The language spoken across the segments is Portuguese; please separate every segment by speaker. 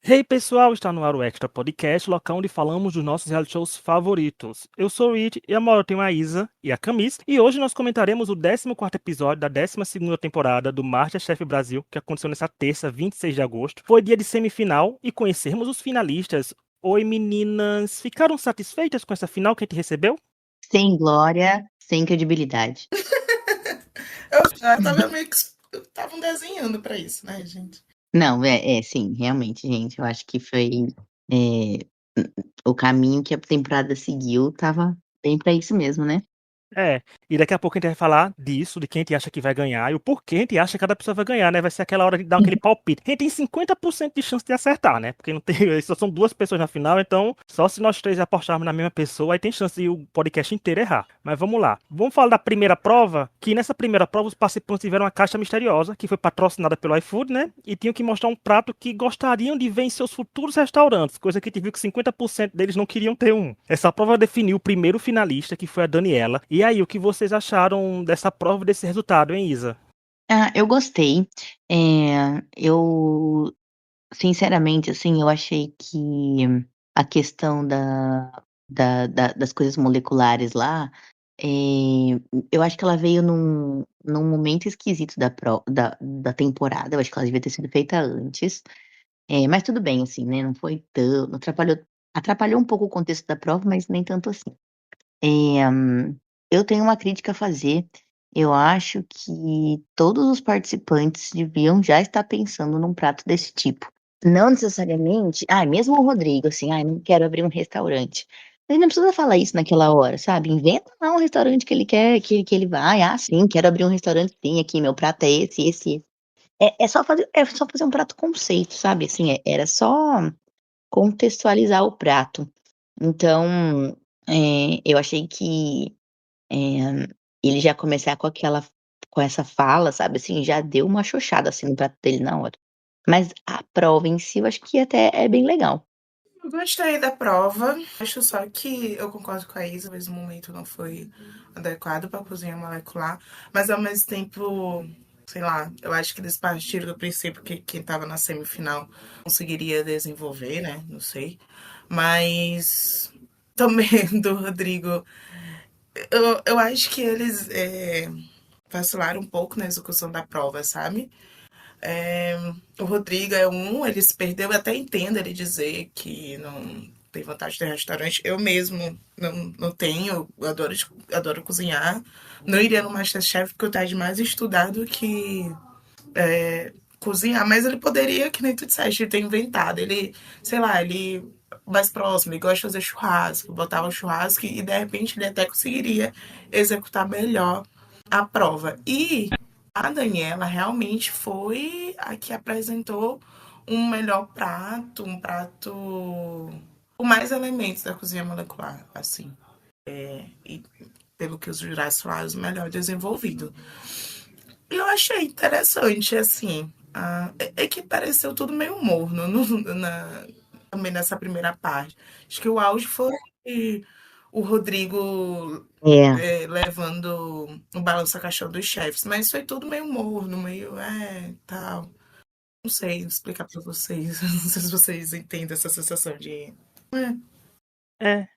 Speaker 1: Hey pessoal, está no ar o Extra Podcast, local onde falamos dos nossos reality shows favoritos. Eu sou o Rich e a maior tenho a Isa e a Camis, e hoje nós comentaremos o 14º episódio da 12ª temporada do MasterChef Brasil, que aconteceu nessa terça, 26 de agosto. Foi dia de semifinal e conhecermos os finalistas. Oi meninas, ficaram satisfeitas com essa final que a gente recebeu?
Speaker 2: Sem glória, sem credibilidade.
Speaker 3: Eu já tava meio que. Estavam desenhando pra isso, né, gente?
Speaker 2: Não, sim, realmente, gente, eu acho que foi é, o caminho que a temporada seguiu, tava bem pra isso mesmo, né?
Speaker 1: E daqui a pouco a gente vai falar disso, de quem a gente acha que vai ganhar e o porquê a gente acha que cada pessoa vai ganhar, né? Vai ser aquela hora de dar aquele palpite. A gente tem 50% de chance de acertar, né? Porque não tem, só são duas pessoas na final, então só se nós três apostarmos na mesma pessoa, aí tem chance de o podcast inteiro errar. Mas vamos lá. Vamos falar da primeira prova, que nessa primeira prova os participantes tiveram uma caixa misteriosa, que foi patrocinada pelo iFood, né? E tinham que mostrar um prato que gostariam de ver em seus futuros restaurantes, coisa que a gente viu que 50% deles não queriam ter um. Essa prova definiu o primeiro finalista, que foi a Daniela. E aí, o que vocês acharam dessa prova e desse resultado, hein, Isa?
Speaker 2: Eu gostei. Eu, sinceramente, assim, eu achei que a questão das coisas moleculares lá, é, eu acho que ela veio num momento esquisito da temporada. Eu acho que ela devia ter sido feita antes. Mas tudo bem, assim, né, não foi tão não atrapalhou um pouco o contexto da prova, mas nem tanto assim. Eu tenho uma crítica a fazer. Eu acho que todos os participantes deviam já estar pensando num prato desse tipo. Não necessariamente mesmo o Rodrigo, assim: "Ai, não quero abrir um restaurante". Ele não precisa falar isso naquela hora, sabe. Inventa lá um restaurante que ele quer que ele vai: "Ah, sim, quero abrir um restaurante, sim, aqui meu prato é esse, esse, esse". É só fazer um prato conceito, sabe, assim, era só contextualizar o prato. Então, eu achei que, ele já começar com essa fala, sabe, assim, já deu uma xoxada, assim, no prato dele na hora. Mas a prova em si eu acho que até é bem legal.
Speaker 3: Eu gostei da prova. Acho só que eu concordo com a Isa, mas no momento não foi adequado pra cozinha molecular. Mas ao mesmo tempo, sei lá, eu acho que eles partiram do princípio que quem tava na semifinal conseguiria desenvolver, né? Não sei. Mas também do Rodrigo, eu acho que eles vacilaram um pouco na execução da prova, sabe? O Rodrigo é ele se perdeu, eu até entendo ele dizer que não tem vontade de ter restaurante. Eu mesmo não tenho, eu adoro cozinhar. Não iria no Masterchef porque eu tenho mais estudar do que cozinhar, mas ele poderia, que nem tu disseste, ter inventado. Ele, sei lá, ele mais próximo, ele gosta de fazer churrasco, botava churrasco e de repente ele até conseguiria executar melhor a prova. E a Daniela realmente foi a que apresentou um melhor prato, um prato com mais elementos da cozinha molecular, assim. E pelo que os jurados falaram, o melhor desenvolvido. Eu achei interessante, assim. É que pareceu tudo meio morno também nessa primeira parte. Acho que o auge foi o Rodrigo
Speaker 2: É.
Speaker 3: levando o balança-caixão dos chefes, mas foi tudo meio morno, meio tal. Não sei explicar pra vocês. Não sei se vocês entendem essa sensação de.
Speaker 1: É,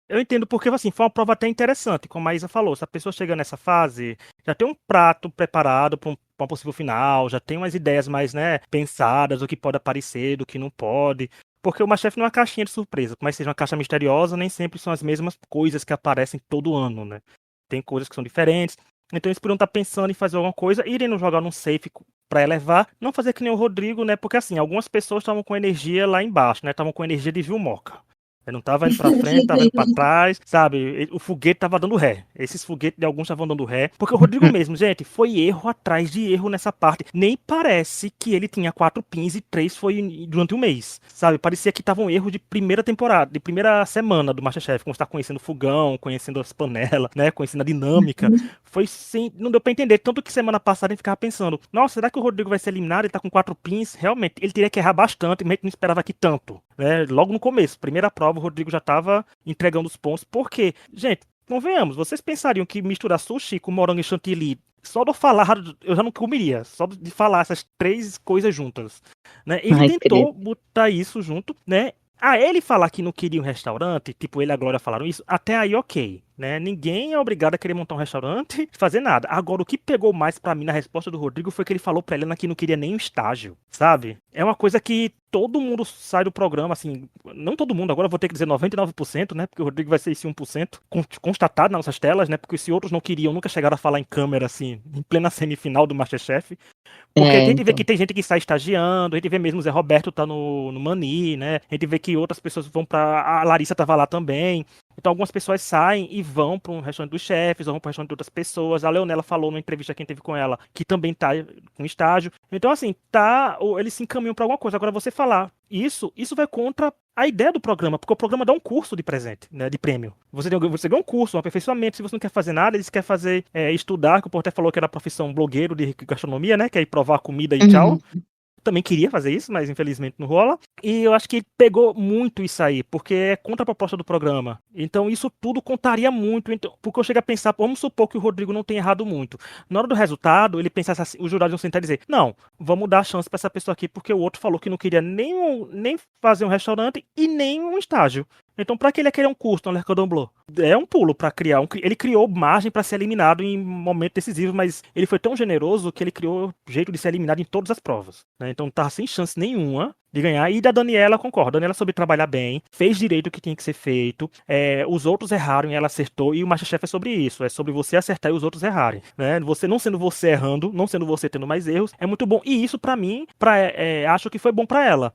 Speaker 1: eu entendo porque, assim, foi uma prova até interessante, como a Isa falou, se a pessoa chega nessa fase, já tem um prato preparado para uma possível final, já tem umas ideias mais, né, pensadas, do que pode aparecer, do que não pode, porque o MasterChef não é uma caixinha de surpresa, por mais que seja uma caixa misteriosa, nem sempre são as mesmas coisas que aparecem todo ano, né, tem coisas que são diferentes, então eles poderiam estar pensando em fazer alguma coisa, irem jogar num safe para elevar, não fazer que nem o Rodrigo, né, porque assim, algumas pessoas estavam com energia lá embaixo, né, estavam com energia de Vilmoca. Ele não tava indo pra frente, tava indo pra trás, sabe? O foguete tava dando ré. Esses foguetes de alguns estavam dando ré. Porque o Rodrigo mesmo, gente, foi erro atrás de erro nessa parte. Nem parece que ele tinha 4 pins e 3 foi durante um mês, sabe? Parecia que tava um erro de primeira temporada, de primeira semana do MasterChef. Como você tá conhecendo o fogão, conhecendo as panelas, né? Conhecendo a dinâmica. Foi sem. Não deu pra entender. Tanto que semana passada a gente ficava pensando: nossa, será que o Rodrigo vai ser eliminado? Ele tá com 4 pins. Realmente, ele teria que errar bastante, mas a gente não esperava que tanto. Né? Logo no começo, primeira prova, o Rodrigo já tava entregando os pontos. Por quê? Gente, convenhamos, vocês pensariam que misturar sushi com morango e chantilly só de eu falar, eu já não comeria, só de falar essas 3 coisas juntas, né? Ele
Speaker 2: Ai, credo.
Speaker 1: tentou botar isso junto, né? Ele falar que não queria um restaurante, tipo, ele e a Glória falaram isso, até aí ok, né? Ninguém é obrigado a querer montar um restaurante, fazer nada. Agora, o que pegou mais pra mim na resposta do Rodrigo foi que ele falou pra Helena que não queria nem um estágio, sabe? É uma coisa que todo mundo sai do programa, assim, não todo mundo, agora eu vou ter que dizer 99%, né? Porque o Rodrigo vai ser esse 1% constatado nas nossas telas, né? Porque se outros não queriam, nunca chegaram a falar em câmera, assim, em plena semifinal do MasterChef. Porque a
Speaker 2: É,
Speaker 1: gente vê que
Speaker 2: então.
Speaker 1: tem gente que sai estagiando, a gente vê mesmo o Zé Roberto tá no Mani, né? A gente vê que outras pessoas vão pra. A Larissa tava lá também. Então algumas pessoas saem e vão para um restaurante dos chefes, ou vão para um restaurante de outras pessoas. A Leonela falou numa entrevista que a gente teve com ela que também tá com estágio. Então, assim, ou eles se encaminham para alguma coisa. Agora, você falar isso vai contra a ideia do programa, porque o programa dá um curso de presente, né, de prêmio. Você ganha um curso, um aperfeiçoamento. Se você não quer fazer nada, eles querem fazer estudar, que o Porter falou que era a profissão blogueiro de gastronomia, né, que é ir provar comida e tchau.
Speaker 2: Uhum.
Speaker 1: Também queria fazer isso, mas infelizmente não rola. E eu acho que ele pegou muito isso aí, porque é contra a proposta do programa. Então isso tudo contaria muito. Então, porque eu chego a pensar, vamos supor que o Rodrigo não tenha errado muito. Na hora do resultado, ele pensasse assim, os jurados vão sentar e dizer: não, vamos dar a chance pra essa pessoa aqui, porque o outro falou que não queria nem fazer um restaurante e nem um estágio. Então, pra que ele ia querer um curso no Le Cordon Bleu? É um pulo pra criar. Ele criou margem pra ser eliminado em momento decisivo, mas ele foi tão generoso que ele criou jeito de ser eliminado em todas as provas, né? Então, tava sem chance nenhuma de ganhar. E da Daniela, concordo. A Daniela soube trabalhar bem, fez direito o que tinha que ser feito. Os outros erraram e ela acertou. E o MasterChef é sobre isso. É sobre você acertar e os outros errarem, né? Você não sendo você errando, não sendo você tendo mais erros, é muito bom. E isso, pra mim, acho que foi bom pra ela.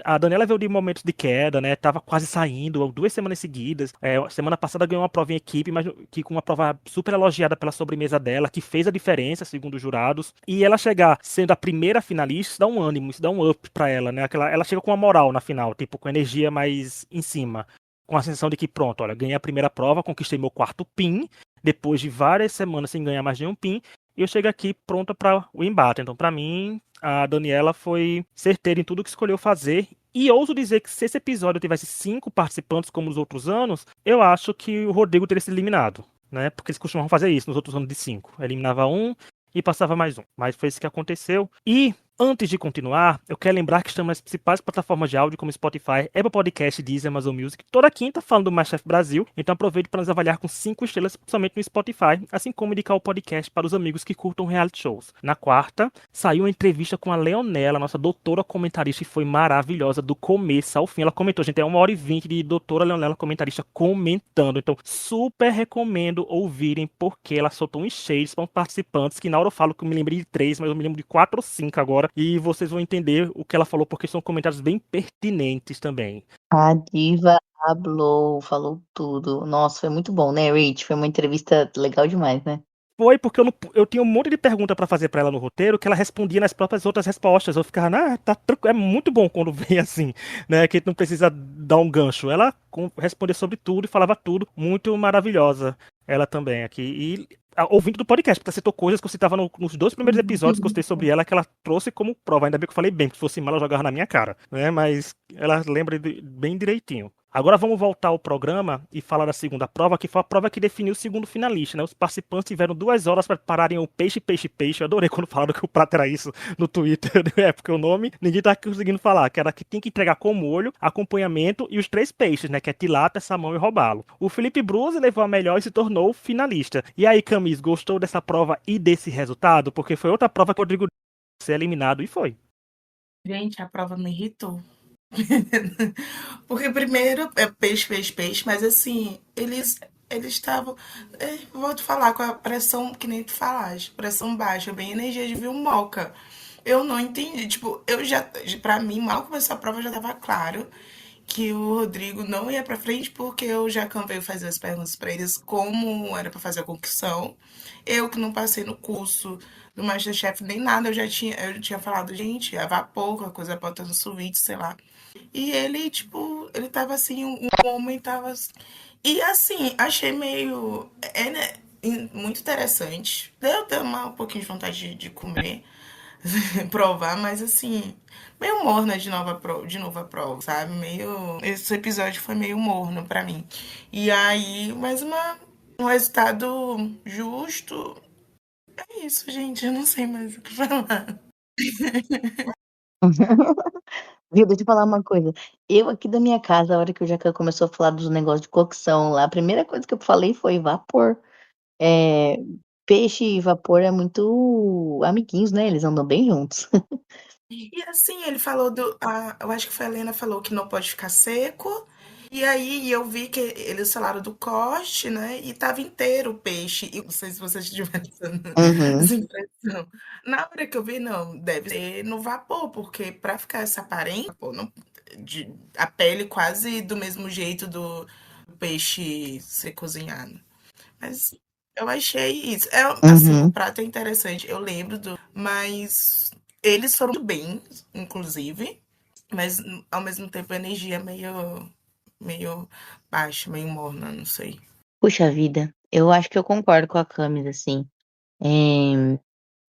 Speaker 1: A Daniela veio de momentos de queda, né? Tava quase saindo 2 semanas seguidas. Semana passada ganhou uma prova em equipe, mas que com uma prova super elogiada pela sobremesa dela, que fez a diferença, segundo os jurados. E ela chegar sendo a primeira finalista, isso dá um ânimo, isso dá um up pra ela, né? Ela chega com uma moral na final, tipo, com energia mais em cima. Com a sensação de que, pronto, olha, ganhei a primeira prova, conquistei meu 4º PIN, depois de várias semanas sem ganhar mais nenhum PIN, e eu chego aqui pronta para o embate. Então, para mim, a Daniela foi certeira em tudo que escolheu fazer. E ouso dizer que se esse episódio tivesse 5 participantes como nos outros anos, eu acho que o Rodrigo teria sido eliminado, né? Porque eles costumavam fazer isso nos outros anos de 5. Eliminava um e passava mais um. Mas foi isso que aconteceu. E antes de continuar, eu quero lembrar que estamos nas principais plataformas de áudio como Spotify, Apple Podcast, Deezer, Amazon Music, toda quinta falando do MasterChef Brasil. Então aproveite para nos avaliar com 5 estrelas, principalmente no Spotify, assim como indicar o podcast para os amigos que curtam reality shows. Na quarta, saiu uma entrevista com a Leonela, nossa doutora comentarista, e foi maravilhosa do começo ao fim. Ela comentou, gente, é 1h20 de doutora Leonela comentarista comentando. Então super recomendo ouvirem, porque ela soltou uns shades para os participantes, que na hora eu falo que eu me lembrei de 3, mas eu me lembro de 4 ou 5 agora. E vocês vão entender o que ela falou, porque são comentários bem pertinentes também.
Speaker 2: A diva falou tudo. Nossa, foi muito bom, né, Rich? Foi uma entrevista legal demais, né?
Speaker 1: Foi porque eu tinha um monte de pergunta pra fazer pra ela no roteiro, que ela respondia nas próprias outras respostas. Eu ficava, tá tranquilo. É muito bom quando vem assim, né? Que não precisa dar um gancho. Ela respondia sobre tudo e falava tudo. Muito maravilhosa ela também aqui. E ouvindo do podcast, porque ela citou coisas que eu citava nos 2 primeiros episódios que eu citei sobre ela, que ela trouxe como prova. Ainda bem que eu falei bem, porque se fosse mal, ela jogava na minha cara, né? Mas ela lembra bem direitinho. Agora vamos voltar ao programa e falar da segunda prova, que foi a prova que definiu o segundo finalista, né? Os participantes tiveram 2 horas para prepararem o peixe, peixe, peixe. Eu adorei quando falaram que o prato era isso no Twitter. Porque o nome ninguém tá conseguindo falar, que era que tinha que entregar com molho, acompanhamento e os 3 peixes, né? Que é tilápia, salmão e robalo. O Felipe Bruce levou a melhor e se tornou finalista. E aí, Camis, gostou dessa prova e desse resultado? Porque foi outra prova que o Rodrigo ser eliminado e foi.
Speaker 3: Gente, a prova me irritou. Porque primeiro é peixe, peixe, peixe, mas assim, eles estavam, vou te falar, com a pressão, que nem tu falaste, pressão baixa, bem energia de Moca. Eu não entendi, tipo, pra mim, mal começou a prova, já tava claro que o Rodrigo não ia pra frente, porque eu já veio fazer as perguntas pra eles como era pra fazer a concussão. Eu que não passei no curso do MasterChef nem nada, eu tinha falado, gente, a vapor, a coisa botando sous vide, sei lá. E ele, tipo, ele tava assim, o homem tava. E assim, achei meio. Né, muito interessante. Deu um pouquinho de vontade de comer, provar, mas assim, meio morna de novo a prova, sabe? Meio. Esse episódio foi meio morno pra mim. E aí, um resultado justo. É isso, gente, eu não sei mais o que falar.
Speaker 2: Viu, deixa eu falar uma coisa. Eu aqui da minha casa, a hora que o Jacan começou a falar dos negócios de cocção lá, a primeira coisa que eu falei foi vapor. É, peixe e vapor é muito amiguinhos, né? Eles andam bem juntos.
Speaker 3: E assim, ele falou eu acho que foi a Helena falou que não pode ficar seco. E aí eu vi que eles falaram do corte, né? E tava inteiro o peixe. E não sei se vocês tiveram
Speaker 2: Uhum,
Speaker 3: essa impressão. Na hora que eu vi, não, deve ser no vapor, porque pra ficar essa aparência, pô, não, a pele quase do mesmo jeito do peixe ser cozinhado. Mas eu achei isso. É, assim, o
Speaker 2: uhum.
Speaker 3: prato é interessante. Eu lembro do. Mas eles foram muito bem, inclusive. Mas ao mesmo tempo a energia é meio baixa, meio morna, não sei.
Speaker 2: Puxa vida, eu acho que eu concordo com a Camis, assim.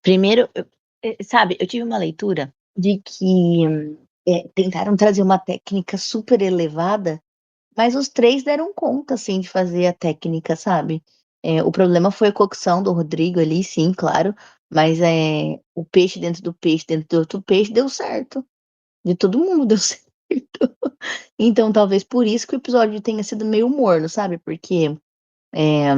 Speaker 2: Primeiro, sabe, eu tive uma leitura de que tentaram trazer uma técnica super elevada, mas os três deram conta, assim, de fazer a técnica, sabe? O problema foi a cocção do Rodrigo ali, sim, claro, mas o peixe dentro do outro peixe deu certo. De todo mundo deu certo. Então, talvez por isso que o episódio tenha sido meio morno, sabe? Porque é,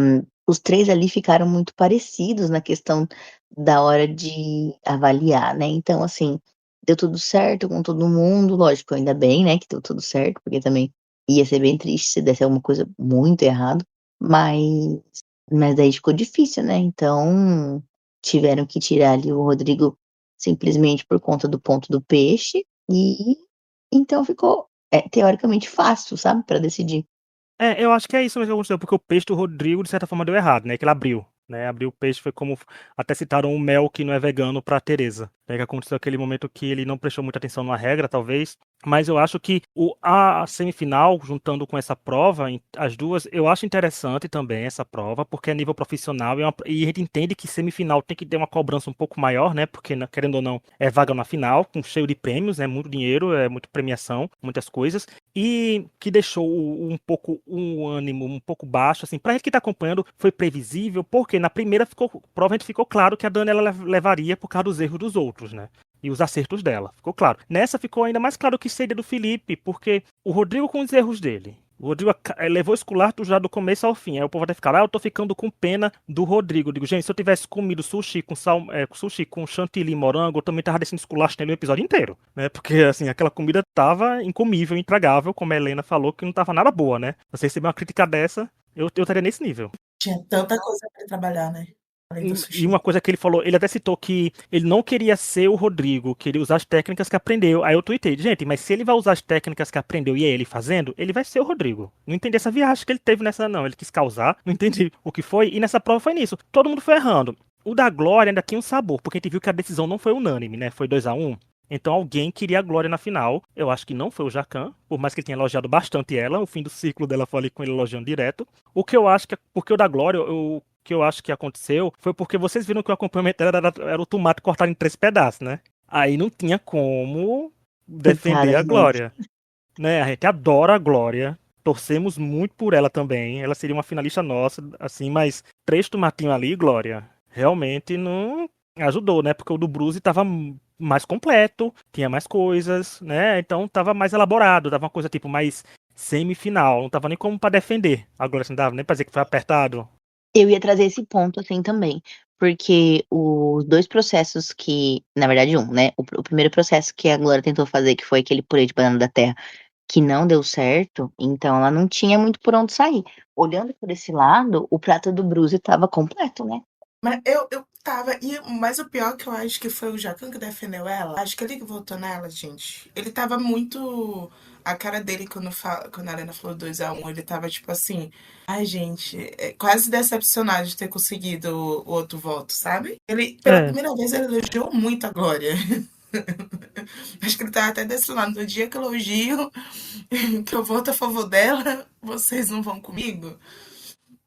Speaker 2: os três ali ficaram muito parecidos na questão da hora de avaliar, né? Então, assim, deu tudo certo com todo mundo, lógico, ainda bem, né, que deu tudo certo, porque também ia ser bem triste se desse alguma coisa muito errado, mas, mas daí ficou difícil, né? Então, tiveram que tirar ali o Rodrigo simplesmente por conta do ponto do peixe, e então ficou, teoricamente fácil, sabe, para decidir.
Speaker 1: Eu acho que é isso mesmo que aconteceu, porque o peixe do Rodrigo, de certa forma, deu errado, né? Que ele abriu, né? Abriu o peixe, foi como até citaram o Mel, que não é vegano, pra Teresa. Né? Que aconteceu aquele momento que ele não prestou muita atenção numa regra, talvez. Mas eu acho que a semifinal, juntando com essa prova, as duas, eu acho interessante também essa prova, porque é nível profissional e a gente entende que semifinal tem que ter uma cobrança um pouco maior, né? Porque, querendo ou não, é vaga na final, com cheio de prêmios, né? Muito dinheiro, é muita premiação, muitas coisas. E que deixou um pouco um ânimo um pouco baixo, assim, pra gente que tá acompanhando, foi previsível, porque na primeira prova a gente ficou claro que a Dani ela levaria por causa dos erros dos outros, né? E os acertos dela, ficou claro. Nessa ficou ainda mais claro que seria do Felipe, porque o Rodrigo com os erros dele. O Rodrigo levou esculacho já do começo ao fim. Aí o povo vai ficar, eu tô ficando com pena do Rodrigo. Eu digo, gente, se eu tivesse comido sushi com sushi com chantilly e morango, eu também tava descendo esculacho nele o episódio inteiro, né? Porque, assim, aquela comida tava incomível, intragável, como a Helena falou, que não tava nada boa, né? Você receber uma crítica dessa, eu estaria nesse nível.
Speaker 3: Tinha tanta coisa pra trabalhar, né? Além do
Speaker 1: E
Speaker 3: sushi.
Speaker 1: uma coisa que ele falou, ele até citou que ele não queria ser o Rodrigo, queria usar as técnicas que aprendeu. Aí eu tuitei, gente, mas se ele vai usar as técnicas que aprendeu e é ele fazendo, ele vai ser o Rodrigo. Não entendi essa viagem que ele teve nessa, não. Ele quis causar, não entendi o que foi. E nessa prova foi nisso. Todo mundo foi errando. O da Glória ainda tinha um sabor, porque a gente viu que a decisão não foi unânime, né? Foi 2-1. Então alguém queria a Glória na final. Eu acho que não foi o Jacan, por mais que ele tenha elogiado bastante ela. O fim do ciclo dela foi ali com ele elogiando direto. O que eu acho que é porque o da Glória, que eu acho que aconteceu foi porque vocês viram que o acompanhamento era o tomate cortado em 3 pedaços, né? Aí não tinha como
Speaker 2: Coitada,
Speaker 1: defender a
Speaker 2: gente.
Speaker 1: Glória, né? A gente adora a Glória, torcemos muito por ela também. Ela seria uma finalista nossa, assim, mas 3 tomatinhos ali, Glória, realmente não ajudou, né? Porque o do Bruce tava mais completo, tinha mais coisas, né? Então tava mais elaborado, tava uma coisa tipo mais semifinal, não tava nem como pra defender. A Glória não dava nem pra dizer que foi apertado.
Speaker 2: Eu ia trazer esse ponto assim também, porque os dois processos que, na verdade, né? O primeiro processo que a Glória tentou fazer, que foi aquele purê de banana da terra, que não deu certo, então ela não tinha muito por onde sair. Olhando por esse lado, o prato do Bruce estava completo, né?
Speaker 3: Mas eu tava. Mas o pior que eu acho que foi o Jacan que defendeu ela. Acho que ele que votou nela, gente. Ele tava muito. A cara dele quando a Arena falou 2-1, ele tava tipo assim. Ai, gente, quase decepcionado de ter conseguido o outro voto, sabe? Ele, pela
Speaker 1: É,
Speaker 3: primeira vez, ele elogiou muito a Glória. Acho que ele tava até desse lado. No dia que eu elogio, que eu voto a favor dela, vocês não vão comigo.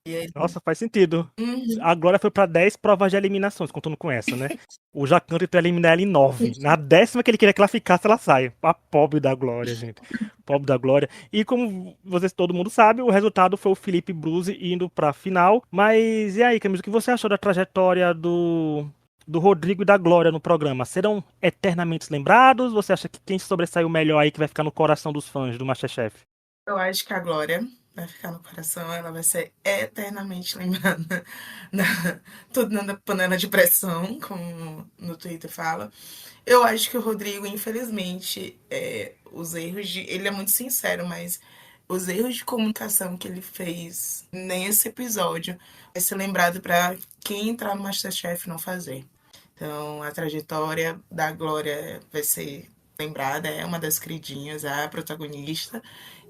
Speaker 3: E ele...
Speaker 1: Nossa, faz sentido.
Speaker 3: Uhum.
Speaker 1: A Glória foi pra 10 provas de eliminações, contando com essa, né? O Jacan tentou eliminar ela em 9. Na 10ª que ele queria que ela ficasse, ela sai. A pobre da Glória, gente. Pobre da Glória. E como vocês, todo mundo sabe, o resultado foi o Felipe Bruzi indo pra final. Mas e aí, Camila, o que você achou da trajetória do Rodrigo e da Glória no programa? Serão eternamente lembrados? Você acha que quem se sobressaiu melhor aí que vai ficar no coração dos fãs do MasterChef?
Speaker 3: Eu acho que a Glória vai ficar no coração, ela vai ser eternamente lembrada. Na, tudo na panela de pressão, como no Twitter fala. Eu acho que o Rodrigo, infelizmente, os erros de. Ele é muito sincero, mas os erros de comunicação que ele fez nesse episódio vai ser lembrado para quem entrar no MasterChef não fazer. Então, a trajetória da Glória vai ser lembrada, é uma das queridinhas, a protagonista,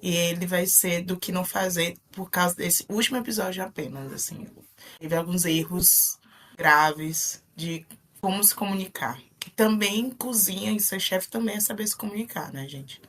Speaker 3: e ele vai ser do que não fazer por causa desse último episódio apenas, assim. Teve alguns erros graves de como se comunicar. Que também cozinha e ser chefe também é saber se comunicar, né, gente?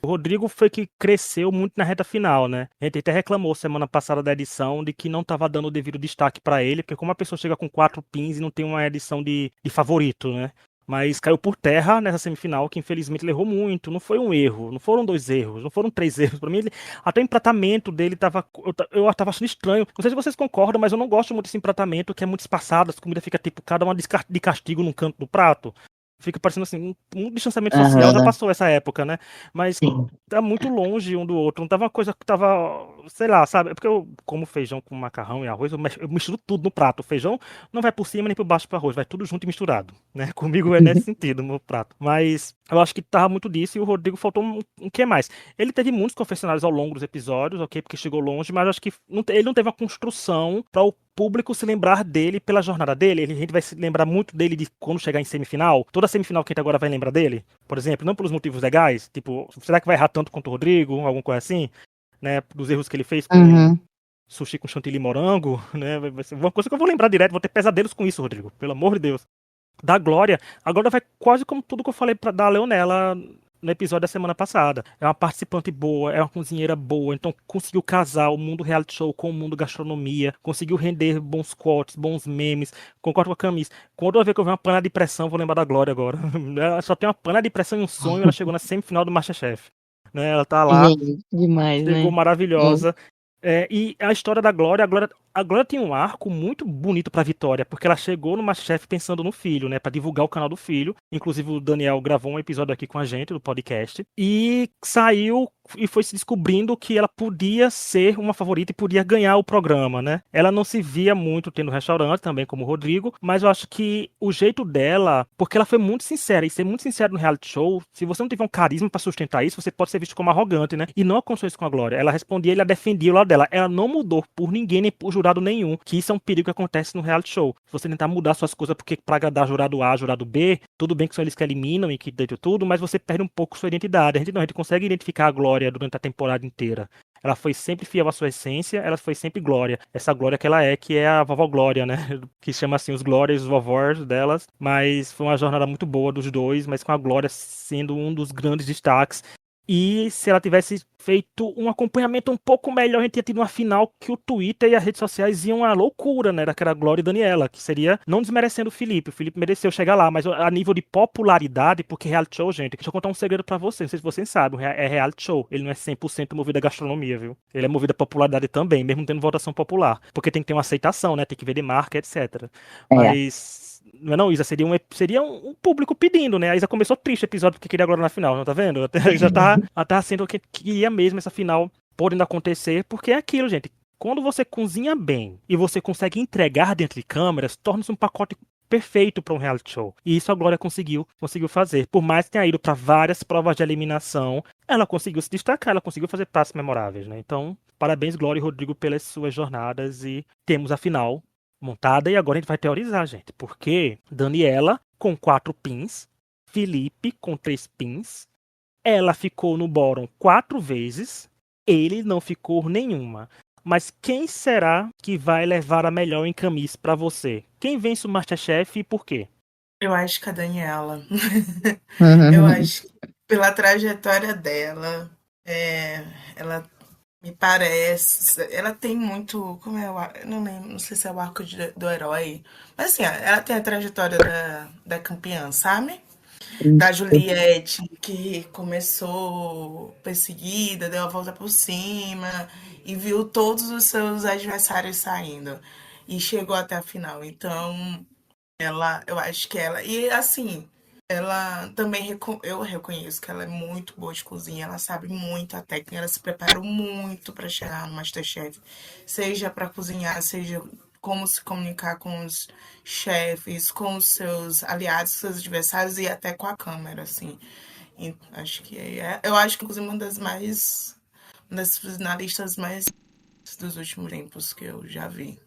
Speaker 1: O Rodrigo foi que cresceu muito na reta final, né? A gente até reclamou semana passada da edição de que não estava dando o devido destaque pra ele, porque como a pessoa chega com 4 pins e não tem uma edição de favorito, né? Mas caiu por terra nessa semifinal, que infelizmente ele errou muito. Não foi um erro, não foram 2 erros, não foram 3 erros. Pra mim, até o empratamento dele tava. Eu tava achando estranho. Não sei se vocês concordam, mas eu não gosto muito desse empratamento, que é muito espaçado, as comidas fica tipo cada uma de castigo num canto do prato. Fica parecendo assim, um distanciamento social já
Speaker 2: Aham,
Speaker 1: passou essa época, né? Mas
Speaker 2: sim.
Speaker 1: tá muito longe um do outro. Não tava uma coisa que tava, sei lá, sabe? É porque eu como feijão com macarrão e arroz, eu misturo tudo no prato. O feijão não vai por cima nem por baixo pro arroz, vai tudo junto e misturado, né? Comigo é nesse sentido, no prato. Mas eu acho que tava muito disso e o Rodrigo faltou um que mais. Ele teve muitos confessionários ao longo dos episódios, ok? Porque chegou longe, mas eu acho que ele não teve uma construção para o público se lembrar dele pela jornada dele. A gente vai se lembrar muito dele de quando chegar em semifinal. Toda semifinal que a gente agora vai lembrar dele, por exemplo, não pelos motivos legais, tipo, será que vai errar tanto quanto o Rodrigo, alguma coisa assim, né? Dos erros que ele fez com
Speaker 2: Uhum.
Speaker 1: sushi com chantilly morango, né? Vai ser uma coisa que eu vou lembrar direto, vou ter pesadelos com isso, Rodrigo, pelo amor de Deus. Da Glória, agora vai quase como tudo que eu falei da Leonela no episódio da semana passada. É uma participante boa, é uma cozinheira boa, então conseguiu casar o mundo reality show com o mundo gastronomia, conseguiu render bons cortes, bons memes. Concordo com a Camis. Quando eu ver que eu ver uma panela de pressão, vou lembrar da Glória agora. Ela só tem uma panela de pressão e um sonho, ela chegou na semifinal do MasterChef. Né, ela tá lá,
Speaker 2: Gente, demais,
Speaker 1: chegou
Speaker 2: né? Nossa.
Speaker 1: maravilhosa. E a história da Glória, a Glória tem um arco muito bonito pra Vitória, porque ela chegou no MasterChef pensando no filho, né, pra divulgar o canal do filho. Inclusive o Daniel gravou um episódio aqui com a gente do podcast e saiu e foi se descobrindo que ela podia ser uma favorita e podia ganhar o programa, né? Ela não se via muito tendo restaurante, também como o Rodrigo, mas eu acho que o jeito dela, porque ela foi muito sincera, e ser muito sincera no reality show, se você não tiver um carisma pra sustentar isso, você pode ser visto como arrogante, né? E não aconteceu isso com a Glória. Ela respondia e ela defendia o lado dela. Ela não mudou por ninguém, nem por jurado nenhum, que isso é um perigo que acontece no reality show. Se você tentar mudar suas coisas porque pra agradar jurado A, jurado B, tudo bem que são eles que eliminam e que deitam tudo, mas você perde um pouco sua identidade. A gente consegue identificar a Glória durante a temporada inteira. Ela foi sempre fiel à sua essência, ela foi sempre Glória. Essa Glória que ela é, que é a vovó Glória, né? Que chama assim os Glórias, os vovós delas. Mas foi uma jornada muito boa dos dois, mas com a Glória sendo um dos grandes destaques. E se ela tivesse feito um acompanhamento um pouco melhor, a gente tinha tido uma final que o Twitter e as redes sociais iam à loucura, né? Daquela Glória e Daniela, que seria, não desmerecendo o Felipe. O Felipe mereceu chegar lá, mas a nível de popularidade, porque reality show, gente, deixa eu contar um segredo pra vocês, não sei se vocês sabem, é reality show. Ele não é 100% movido a gastronomia, viu? Ele é movido a popularidade também, mesmo tendo votação popular. Porque tem que ter uma aceitação, né? Tem que ver de marca, etc.
Speaker 2: É.
Speaker 1: Mas não é não, Isa, seria um público pedindo, né? A Isa começou triste o episódio porque queria agora na final, não tá vendo? Até, já tá sendo o que queria mesmo essa final podendo acontecer, porque é aquilo, gente. Quando você cozinha bem e você consegue entregar dentro de câmeras, torna-se um pacote perfeito para um reality show. E isso a Glória conseguiu fazer. Por mais que tenha ido para várias provas de eliminação, ela conseguiu se destacar, ela conseguiu fazer passos memoráveis, né? Então, parabéns, Glória e Rodrigo, pelas suas jornadas e temos a final montada e agora a gente vai teorizar, gente. Porque Daniela com 4 pins, Felipe com 3 pins, ela ficou no bórum 4 vezes, ele não ficou nenhuma. Mas quem será que vai levar a melhor em camis pra você? Quem vence o MasterChef e por quê?
Speaker 3: Eu acho que a Daniela. Eu
Speaker 2: Uhum.
Speaker 3: acho que pela trajetória dela, ela Me parece. Ela tem muito. Como é o arco? Eu não lembro, não sei se é o arco do herói. Mas assim, ela tem a trajetória da campeã, sabe? Da
Speaker 2: Isso.
Speaker 3: Juliette, que começou perseguida, deu a volta por cima e viu todos os seus adversários saindo. E chegou até a final. Então, eu acho que ela. E assim, ela também. Eu reconheço que ela é muito boa de cozinha, ela sabe muito a técnica, ela se preparou muito para chegar no Masterchef. Seja para cozinhar, seja como se comunicar com os chefes, com os seus aliados, seus adversários e até com a câmera, assim. E acho que eu acho que inclusive uma das finalistas mais dos últimos tempos que eu já vi.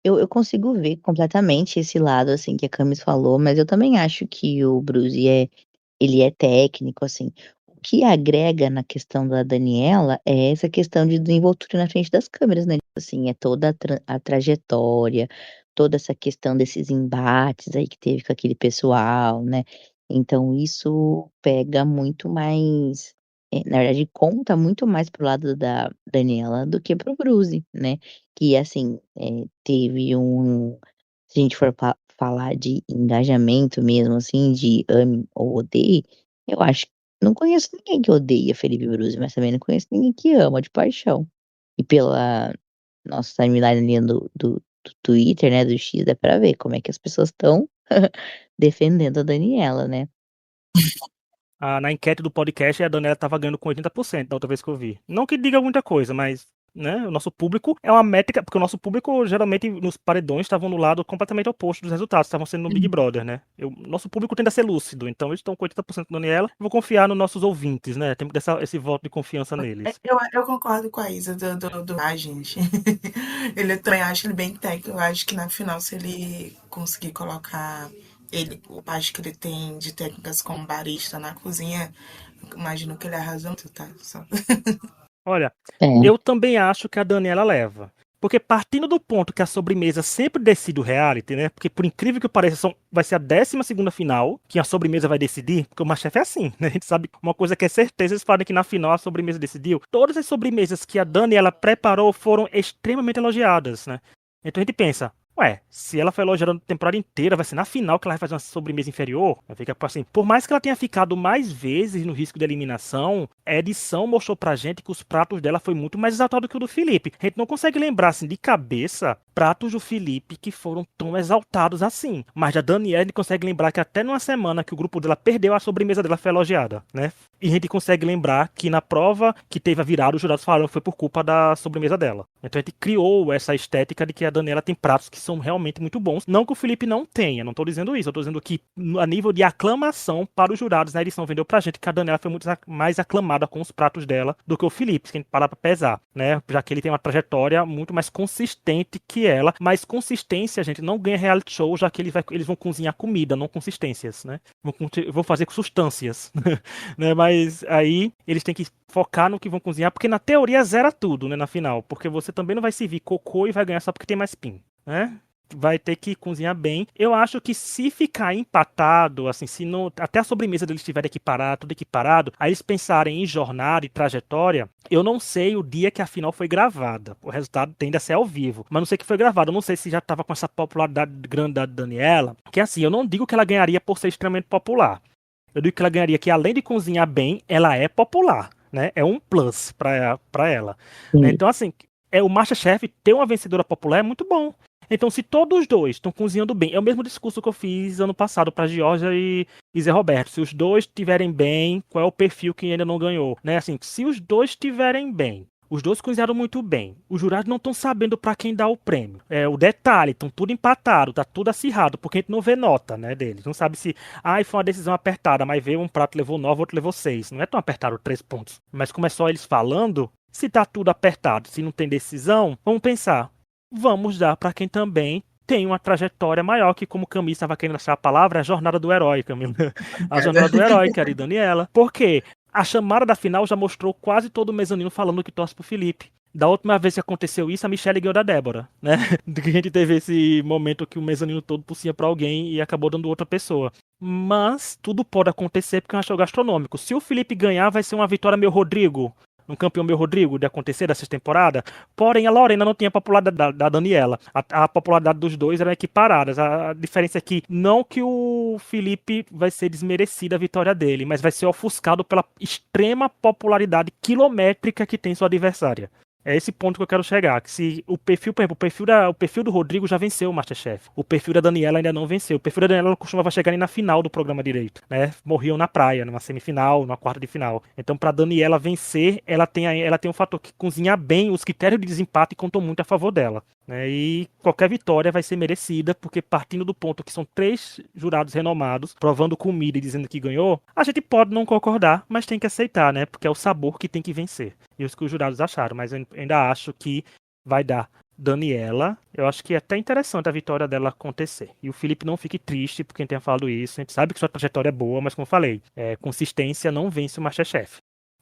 Speaker 2: Eu consigo ver completamente esse lado, assim, que a Camis falou, mas eu também acho que o Bruce ele é técnico, assim. O que agrega na questão da Daniela é essa questão de desenvoltura na frente das câmeras, né? Assim, é toda a trajetória, toda essa questão desses embates aí que teve com aquele pessoal, né? Então isso pega muito mais, na verdade, conta muito mais pro lado da Daniela do que pro Bruce, né? Que assim, teve se a gente for falar de engajamento mesmo, assim, de ame ou odeie, eu acho que não conheço ninguém que odeia Felipe Bruzi, mas também não conheço ninguém que ama de paixão. E pela nossa timeline ali do Twitter, né, do X, dá pra ver como é que as pessoas estão defendendo a Daniela, né?
Speaker 1: Na enquete do podcast, a Daniela tava ganhando com 80% da outra vez que eu vi. Não que diga muita coisa, mas, né, o nosso público é uma métrica, porque o nosso público, geralmente, nos paredões, estavam no lado completamente oposto dos resultados, estavam sendo no Big Brother, né? Nosso público tende a ser lúcido, então eles estão com 80% da Daniela, eu vou confiar nos nossos ouvintes, né? Temos que dar esse voto de confiança neles.
Speaker 3: Eu concordo com a Isa gente. Ele eu também acho ele bem técnico. Eu acho que na final, se ele conseguir colocar ele, o parte que ele tem de técnicas como barista na cozinha, eu imagino que ele arrasa muito, tá? Só.
Speaker 1: Olha,
Speaker 2: É.
Speaker 1: eu também acho que a Daniela leva. Porque partindo do ponto que a sobremesa sempre decide o reality, né? Porque por incrível que pareça, vai ser a 12ª final que a sobremesa vai decidir, porque o Masterchef é assim, né? A gente sabe uma coisa que é certeza, eles falam que na final a sobremesa decidiu. Todas as sobremesas que a Daniela preparou foram extremamente elogiadas, né? Então a gente pensa, ué, se ela foi elogiada a temporada inteira, vai ser na final que ela vai fazer uma sobremesa inferior? Fica assim, por mais que ela tenha ficado mais vezes no risco de eliminação, a edição mostrou pra gente que os pratos dela foi muito mais exaltado que o do Felipe. A gente não consegue lembrar, assim, de cabeça, pratos do Felipe que foram tão exaltados assim. Mas da Daniela, a gente consegue lembrar que até numa semana que o grupo dela perdeu, a sobremesa dela foi elogiada, né? E a gente consegue lembrar que na prova que teve a virada, os jurados falaram que foi por culpa da sobremesa dela. Então a gente criou essa estética de que a Daniela tem pratos que são realmente muito bons. Não que o Felipe não tenha, não tô dizendo isso. Eu tô dizendo que a nível de aclamação para os jurados na edição vendeu pra gente que a Daniela foi muito mais aclamada com os pratos dela do que o Felipe, se a gente parar pra pesar, né? Já que ele tem uma trajetória muito mais consistente que ela. Mas consistência, gente, não ganha reality show, já que eles vão cozinhar comida, não consistências, né? Vão fazer substâncias, né? Mas aí eles têm que focar no que vão cozinhar, porque na teoria zera tudo, né, na final, porque você também não vai servir cocô e vai ganhar só porque tem mais pin, né? Vai ter que cozinhar bem. Eu acho que se ficar empatado, assim, se não, até a sobremesa deles estiver equiparada, tudo equiparado, aí eles pensarem em jornada e trajetória, eu não sei o dia que a final foi gravada. O resultado tende a ser ao vivo, mas não sei que foi gravado. Eu não sei se já estava com essa popularidade grande da Daniela, que assim, eu não digo que ela ganharia por ser extremamente popular. Eu digo que ela ganharia que, além de cozinhar bem, ela é popular, né? É um plus pra ela. Né?
Speaker 2: Sim.
Speaker 1: Então, assim, o MasterChef ter uma vencedora popular é muito bom. Então, se todos os dois estão cozinhando bem, é o mesmo discurso que eu fiz ano passado para Georgia e Zé Roberto. Se os dois estiverem bem, qual é o perfil que ainda não ganhou? Né? Assim, se os dois estiverem bem, os dois cozinharam muito bem. Os jurados não estão sabendo para quem dar o prêmio. O detalhe, estão tudo empatado, tá tudo acirrado, porque a gente não vê nota, né, deles. Não sabe se, foi uma decisão apertada, mas veio um prato levou 9, outro levou 6. Não é tão apertado 3 pontos. Mas como é só eles falando, se tá tudo apertado, se não tem decisão, vamos pensar. Vamos dar para quem também tem uma trajetória maior, que como Camila estava querendo achar a palavra, é a jornada do herói, Camila. A jornada do herói, que era a Daniela. Por quê? A chamada da final já mostrou quase todo o mezanino falando que torce pro Felipe. Da última vez que aconteceu isso, a Michelle ganhou da Débora, né? Que a gente teve esse momento que o mezanino todo pussia pra alguém e acabou dando outra pessoa. Mas tudo pode acontecer porque é um show gastronômico. Se o Felipe ganhar, vai ser uma vitória meu Rodrigo. um campeão meu Rodrigo de acontecer dessa temporada. Porém, a Lorena não tinha a popularidade da Daniela. A popularidade dos dois eram equiparadas. A diferença é que não que o Felipe vai ser desmerecida a vitória dele, mas vai ser ofuscado pela extrema popularidade quilométrica que tem sua adversária. É esse ponto que eu quero chegar. Que se o perfil, por exemplo, o perfil do Rodrigo já venceu o MasterChef. O perfil da Daniela ainda não venceu. O perfil da Daniela costumava chegar ali na final do programa direito, né? Morriam na praia, numa semifinal, numa quarta de final. Então, pra Daniela vencer, ela tem um fator que cozinhar bem, os critérios de desempate contam muito a favor dela. Né? E qualquer vitória vai ser merecida, porque partindo do ponto que são 3 jurados renomados, provando comida e dizendo que ganhou, a gente pode não concordar, mas tem que aceitar, né? Porque é o sabor que tem que vencer. E os que os jurados acharam, mas eu ainda acho que vai dar Daniela. Eu acho que é até interessante a vitória dela acontecer. E o Felipe não fique triste por quem tenha falado isso. A gente sabe que sua trajetória é boa, mas como eu falei, consistência não vence o MasterChef.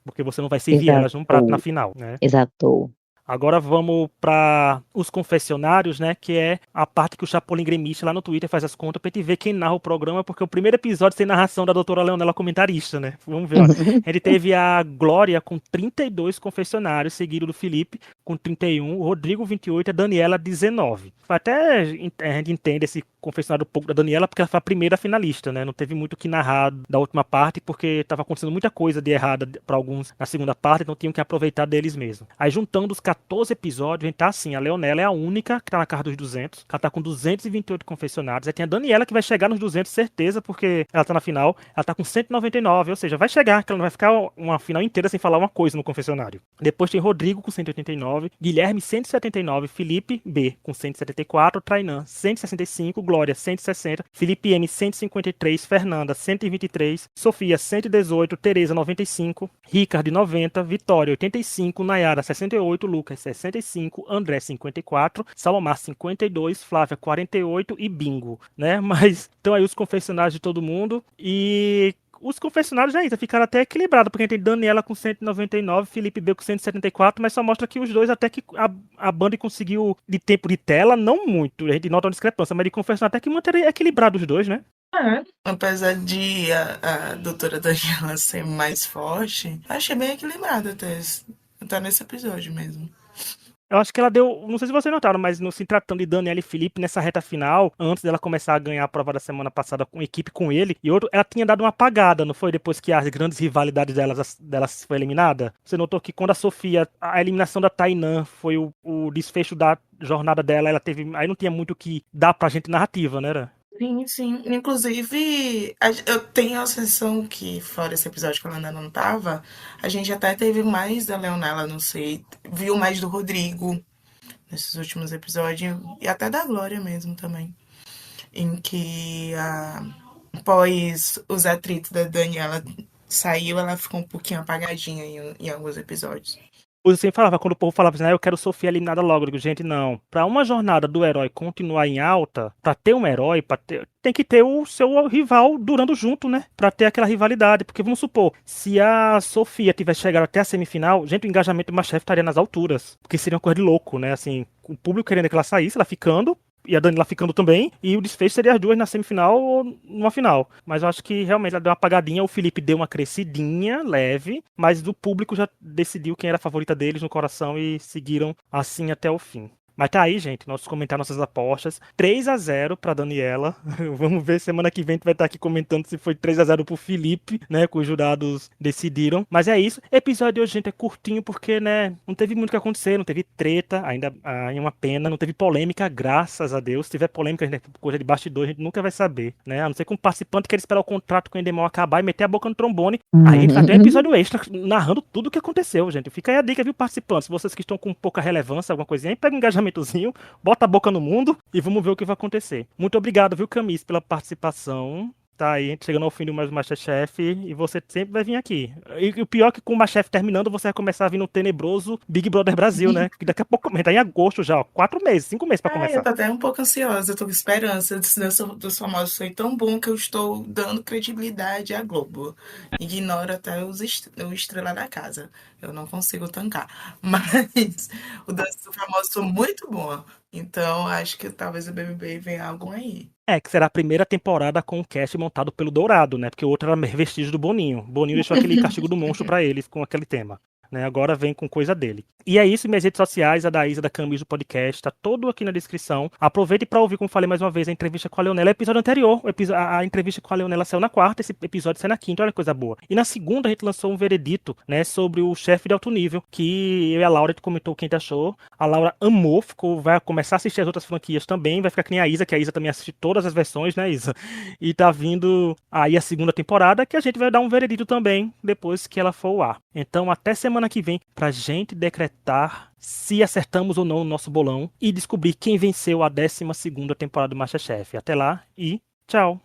Speaker 1: Porque você não vai servir elas num prato na final, né?
Speaker 2: Exato.
Speaker 1: Agora vamos para os confessionários, né? Que é a parte que o Chapolin Gremista lá no Twitter faz as contas pra gente ver quem narra o programa, porque o primeiro episódio tem narração da doutora Leonela comentarista, né? Vamos ver, ó. Ele teve a Glória com 32 confessionários, seguido do Felipe com 31, o Rodrigo 28 e a Daniela 19. Até a gente entende esse confessionário um pouco da Daniela, porque ela foi a primeira finalista, né? Não teve muito o que narrar da última parte, porque estava acontecendo muita coisa de errada para alguns na segunda parte, então tinham que aproveitar deles mesmo. Aí juntando os 14 episódios, a gente tá assim, a Leonela é a única que tá na casa dos 200, ela tá com 228 confessionários, aí tem a Daniela que vai chegar nos 200, certeza, porque ela tá na final, ela tá com 199, ou seja, vai chegar, que ela não vai ficar uma final inteira sem falar uma coisa no confessionário. Depois tem Rodrigo com 189, Guilherme 179, Felipe B com 174, Trainan 165, Glória 160, Felipe M 153, Fernanda 123, Sofia 118, Tereza 95, Ricardo 90, Vitória 85, Nayara 68, Lucas 65, André 54, Salomar 52, Flávia 48 e Bingo, né? Mas então aí os confessionários de todo mundo e os confessionários ainda ficaram até equilibrados, porque a gente tem Daniela com 199, Felipe B com 174, mas só mostra que os dois até que a Band conseguiu de tempo de tela, não muito, a gente nota uma discrepância, mas de confessionário até que manter equilibrado os dois, né?
Speaker 3: Apesar de a doutora Daniela ser mais forte, achei bem equilibrado até nesse episódio mesmo.
Speaker 1: Eu acho que ela deu, não sei se vocês notaram, mas no se tratando de Daniela e Felipe, nessa reta final, antes dela começar a ganhar a prova da semana passada com equipe com ele, e outro, ela tinha dado uma apagada, não foi? Depois que as grandes rivalidades delas foi eliminada? Você notou que quando a Sofia, a eliminação da Tainã foi o desfecho da jornada dela, ela teve, aí não tinha muito o que dar pra gente narrativa, né? Era?
Speaker 3: Sim, sim. Inclusive, eu tenho a sensação que, fora esse episódio que a Leonela não tava, a gente até teve mais da Leonela, não sei, viu mais do Rodrigo nesses últimos episódios, e até da Glória mesmo também, em que após os atritos da Daniela saiu, ela ficou um pouquinho apagadinha em alguns episódios.
Speaker 1: Eu sempre falava, quando o povo falava assim, eu quero Sofia eliminada logo. Eu digo, gente, não. Pra uma jornada do herói continuar em alta, pra ter um herói, tem que ter o seu rival durando junto, né? Pra ter aquela rivalidade. Porque vamos supor, se a Sofia tivesse chegado até a semifinal, gente, o engajamento do MasterChef estaria nas alturas. Porque seria uma coisa de louco, né? Assim, o público querendo que ela saísse, ela ficando. E a Daniela ficando também, e o desfecho seria as duas na semifinal ou numa final. Mas eu acho que realmente ela deu uma apagadinha, o Felipe deu uma crescidinha, leve, mas o público já decidiu quem era a favorita deles no coração e seguiram assim até o fim. Mas tá aí, gente, nossos comentários, nossas apostas. 3-0 pra Daniela. Vamos ver, semana que vem a gente vai estar aqui comentando se foi 3-0 pro Felipe, né, que os jurados decidiram. Mas é isso. Episódio de hoje, gente, é curtinho porque, né, não teve muito o que acontecer, não teve treta, ainda é uma pena, não teve polêmica, graças a Deus. Se tiver polêmica, gente, coisa de bastidor, a gente nunca vai saber, né? A não ser que um participante queira esperar o contrato com o Endemol acabar e meter a boca no trombone. Aí a gente vai ter um episódio extra narrando tudo o que aconteceu, gente. Fica aí a dica, viu, participantes? Vocês que estão com pouca relevância, alguma coisinha, pega um engajamentozinho, bota a boca no mundo e vamos ver o que vai acontecer. Muito obrigado, viu, Camis, pela participação. Tá aí, chegando ao fim do mais Masterchef e você sempre vai vir aqui. E o pior é que com o Masterchef terminando, você vai começar a vir no tenebroso Big Brother Brasil, né? Que daqui a pouco, tá em agosto já, ó, 4 meses, 5 meses pra começar.
Speaker 3: Eu tô até um pouco ansiosa, eu tô com esperança. Esse Dança dos Famosos foi tão bom que eu estou dando credibilidade à Globo. Ignoro até o estrela da casa. Eu não consigo tancar. Mas o Dança dos Famosos foi muito bom. Então, acho que talvez o BBB venha algo aí.
Speaker 1: Que será a primeira temporada com o cast montado pelo Dourado, né? Porque o outro era vestígio do Boninho. Boninho deixou aquele castigo do monstro pra eles com aquele tema. né? Agora vem com coisa dele. E é isso, minhas redes sociais, a da Isa, da Camis, do podcast, tá todo aqui na descrição. Aproveite para ouvir, como falei mais uma vez, a entrevista com a Leonela. O episódio anterior, a entrevista com a Leonela saiu na quarta, esse episódio sai na quinta, olha que coisa boa. E na segunda a gente lançou um veredito, né, sobre o Chefe de Alto Nível, que eu e a Laura, a gente comentou o que a gente achou. A Laura amou, vai começar a assistir as outras franquias também, vai ficar que nem a Isa, que a Isa também assiste todas as versões, né, Isa? E tá vindo aí a segunda temporada, que a gente vai dar um veredito também, depois que ela for ao ar. Então, até semana que vem, pra gente decretar se acertamos ou não o nosso bolão e descobrir quem venceu a 12ª temporada do MasterChef. Até lá e tchau!